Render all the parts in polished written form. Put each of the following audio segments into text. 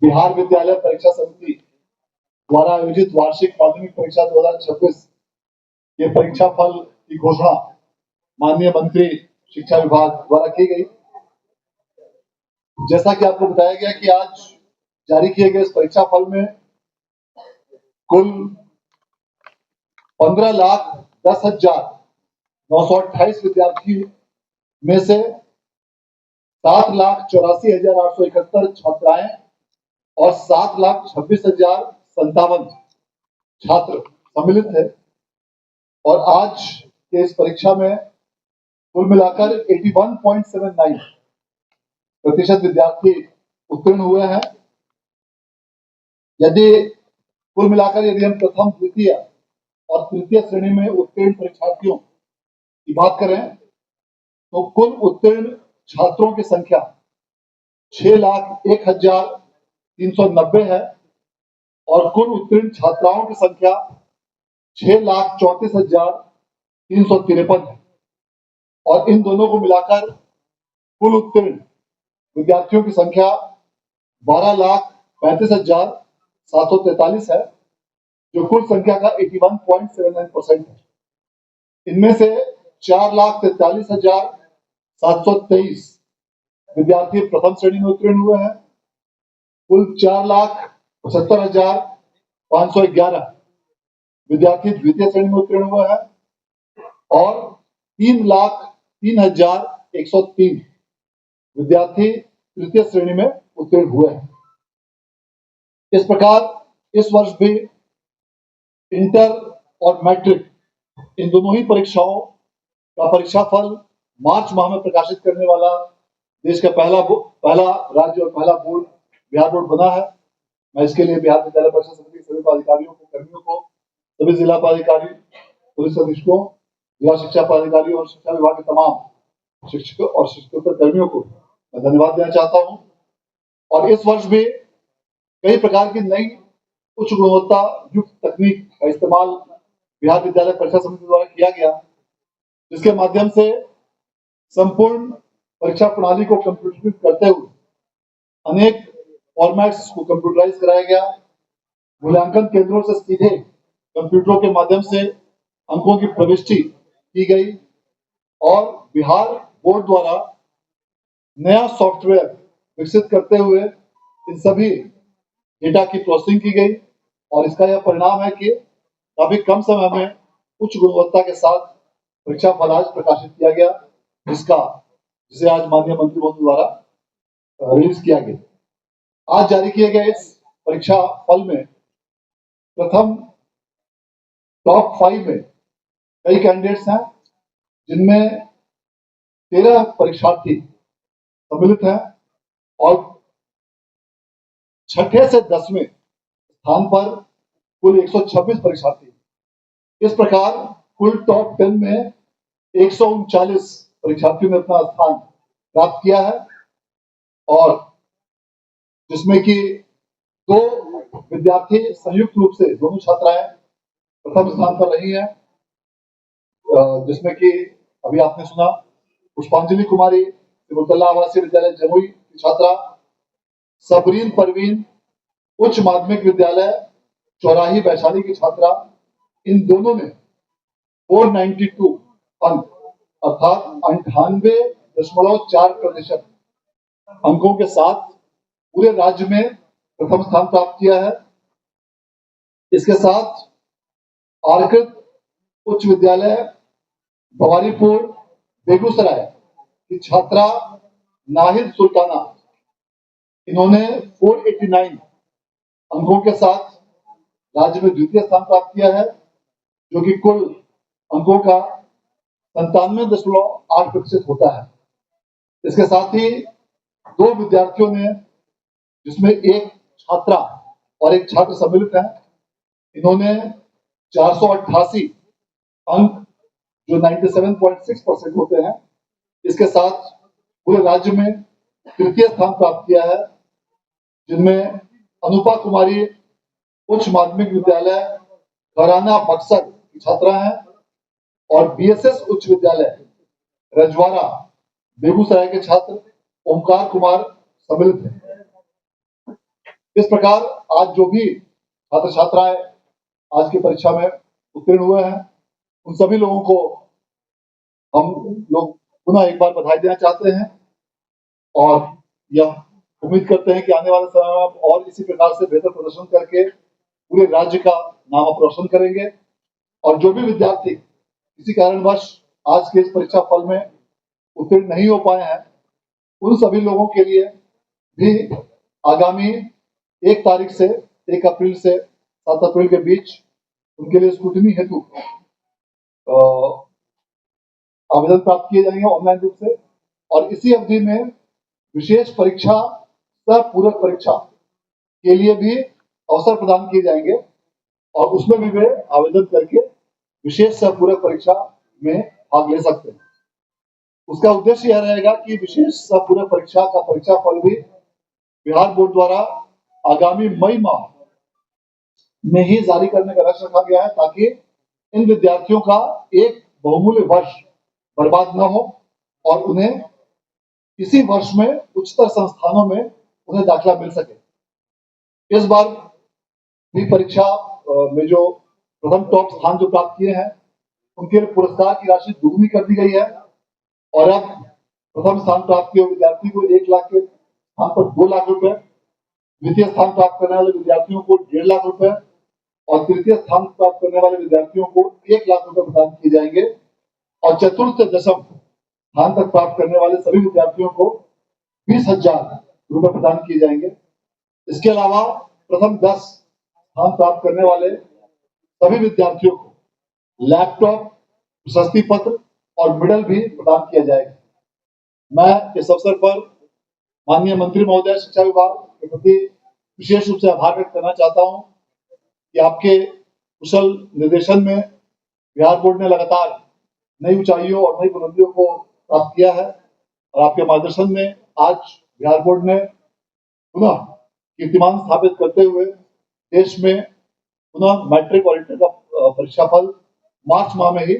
बिहार विद्यालय परीक्षा समिति द्वारा आयोजित वार्षिक माध्यमिक परीक्षा 2026 के परीक्षा फल की घोषणा माननीय मंत्री शिक्षा विभाग द्वारा की गई। जैसा कि आपको बताया गया कि आज जारी किए गए इस परीक्षा फल में कुल 15,10,928 विद्यार्थी में से 7,84,871 छात्राएं और 7,26,057 छात्र सम्मिलित है। और आज के इस परीक्षा में कुल मिलाकर 81.79% विद्यार्थी उत्तीर्ण हुए हैं। कुल मिलाकर यदि हम प्रथम, द्वितीय और तृतीय श्रेणी में उत्तीर्ण परीक्षार्थियों की बात करें तो कुल उत्तीर्ण छात्रों की संख्या 6,01,390 है और कुल उत्तीर्ण छात्राओं की संख्या 6,34,353 है। और इन दोनों को मिलाकर कुल उत्तीर्ण विद्यार्थियों की संख्या 12,35,743 है, जो कुल संख्या का 81.79% है। इनमें से 4,43,723 विद्यार्थी प्रथम श्रेणी में उत्तीर्ण हुए हैं। कुल 4,75,511 विद्यार्थी द्वितीय श्रेणी में उत्तीर्ण हुए हैं और 3,03,103 विद्यार्थी तृतीय श्रेणी में उत्तीर्ण हुए हैं। इस प्रकार इस वर्ष भी इंटर और मैट्रिक इन दोनों ही परीक्षाओं का परीक्षा फल मार्च माह में प्रकाशित करने वाला देश का पहला राज्य और पहला बोर्ड बिहार बोर्ड बना है। मैं इसके लिए बिहार विद्यालय परीक्षा समिति के सभी पदाधिकारियों को, कर्मियों को, सभी जिला पदाधिकारी, पुलिस अधीक्षकों, जिला शिक्षा पदाधिकारी और शिक्षा विभाग के तमाम शिक्षकों और शिक्षकोत्तर कर्मियों को मैं धन्यवाद देना चाहता हूं। और इस वर्ष भी कई प्रकार की नई उच्च गुणवत्ता युक्त तकनीक का इस्तेमाल बिहार विद्यालय परीक्षा समिति द्वारा किया गया, जिसके माध्यम से संपूर्ण परीक्षा प्रणाली को कंप्यूटरीकृत करते हुए अनेक फॉर्मेट्स को कंप्यूटराइज कराया गया। मूल्यांकन केंद्रों से सीधे कंप्यूटरों के माध्यम से अंकों की प्रविष्टि की गई और बिहार बोर्ड द्वारा नया सॉफ्टवेयर विकसित करते हुए इन सभी डेटा की प्रोसेसिंग की गई। और इसका यह परिणाम है कि काफी कम समय में उच्च गुणवत्ता के साथ परीक्षा फल आज प्रकाशित किया गया, जिसे आज माननीय मंत्री महोदय द्वारा रिलीज किया गया। आज जारी किए गए इस परीक्षा फल में प्रथम टॉप 5 में कई कैंडिडेट्स हैं, जिनमें 13 परीक्षार्थी सम्मिलित हैं और छठे से 10वें स्थान पर कुल 126 परीक्षार्थी। इस प्रकार कुल टॉप 10 में 139 परीक्षार्थियों ने अपना स्थान प्राप्त किया है और जिसमें कि 2 विद्यार्थी संयुक्त रूप से, दोनों छात्राएं प्रथम स्थान पर रही हैं, जिसमें कि अभी आपने सुना पुष्पांजलि कुमारी सिमुलतल्ला आवासीय विद्यालय जमुई की छात्रा, सबरीन परवीन उच्च माध्यमिक विद्यालय चौराही वैशाली की छात्रा। इन दोनों ने 492 अंक अर्थात 98.4% अंकों के साथ पूरे राज्य में प्रथम स्थान प्राप्त किया है। इसके साथ आर्कृत उच्च विद्यालय भवानीपुर बेगूसराय की छात्रा नाहिद सुल्ताना, इन्होंने 489 अंकों के साथ राज्य में द्वितीय स्थान प्राप्त किया है, जो कि कुल अंकों का 97.8% होता है। इसके साथ ही 2 विद्यार्थियों ने, जिसमें एक छात्रा और एक छात्र सम्मिलित हैं, इन्होंने 488 अंक जो 97.6% होते हैं, इसके साथ पूरे राज्य में तृतीय स्थान प्राप्त किया है, जिनमें अनुपा कुमारी उच्च माध्यमिक विद्यालय खराना बक्सर की छात्रा हैं और बीएसएस उच्च विद्यालय रजवाड़ा बेगूसराय के छात्र ओमकार कुमार सम्मिलित हैं। इस प्रकार आज जो भी छात्र छात्राएं आज की परीक्षा में उत्तीर्ण हुए हैं, उन सभी लोगों को हम लोग पुनः एक बार बधाई देना चाहते हैं और यह उम्मीद करते हैं कि आने वाले समय में आप और इसी प्रकार से बेहतर प्रदर्शन करके पूरे राज्य का नाम आप रोशन करेंगे। और जो भी विद्यार्थी किसी कारणवश आज के इस परीक्षा फल में उत्तीर्ण नहीं हो पाए हैं, उन सभी लोगों के लिए भी आगामी 1 तारीख से 1 अप्रैल से 7 अप्रैल के बीच उनके लिए स्क्रूटनी हेतु आवेदन प्राप्त किए जाएंगे ऑनलाइन रूप से। और इसी अवधि में विशेष परीक्षा सह पूरक परीक्षा के लिए भी अवसर प्रदान किए जाएंगे और उसमें भी वे आवेदन करके विशेष सह पूरक परीक्षा में भाग ले सकते हैं। उसका उद्देश्य यह रहेगा कि विशेष सह पूरक परीक्षा का परीक्षा फल भी बिहार बोर्ड द्वारा आगामी मई माह में ही जारी करने का लक्ष्य रखा गया है, ताकि इन विद्यार्थियों का एक बहुमूल्य वर्ष बर्बाद न हो और उन्हें इसी वर्ष में उच्चतर संस्थानों में उन्हें दाखिला मिल सके। इस बार भी परीक्षा में जो प्रथम टॉप स्थान जो प्राप्त किए हैं, उनके लिए पुरस्कार की राशि दुगनी कर दी गई है और अब प्रथम स्थान प्राप्त किए विद्यार्थी को 1 लाख के स्थान पर 2 लाख रुपए, द्वितीय स्थान प्राप्त करने वाले विद्यार्थियों को 1.5 लाख रुपए और तृतीय स्थान प्राप्त करने वाले विद्यार्थियों को 1 लाख रुपए प्रदान किए जाएंगे और चतुर्थ दशम स्थान तक प्राप्त करने वाले सभी विद्यार्थियों को 20,000 रुपए प्रदान किए जाएंगे। इसके अलावा प्रथम 10 स्थान प्राप्त करने वाले सभी विद्यार्थियों को लैपटॉप, प्रशस्ति पत्र और मेडल भी प्रदान किया जाएगा। मैं इस अवसर पर माननीय मंत्री महोदय शिक्षा विभाग के प्रति विशेष रूप से आभार व्यक्त करना चाहता हूं कि आपके कुशल निर्देशन में बिहार बोर्ड ने लगातार नई ऊंचाइयों और नई बुलंदियों को प्राप्त किया है और आपके मार्गदर्शन में आज बिहार बोर्ड ने पुनः कीर्तिमान स्थापित करते हुए देश में पुनः मैट्रिक और इंटर का परीक्षा फल मार्च माह में ही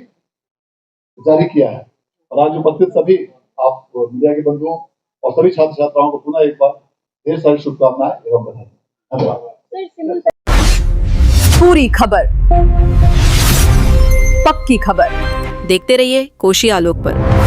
जारी किया है। और आज उपस्थित सभी आप मीडिया के बंधुओं और सभी छात्र छात्राओं को पुनः एक बार ढेर सारी शुभकामनाएं एवं बधाई। धन्यवाद। पूरी खबर, पक्की खबर देखते रहिए कोशी आलोक पर।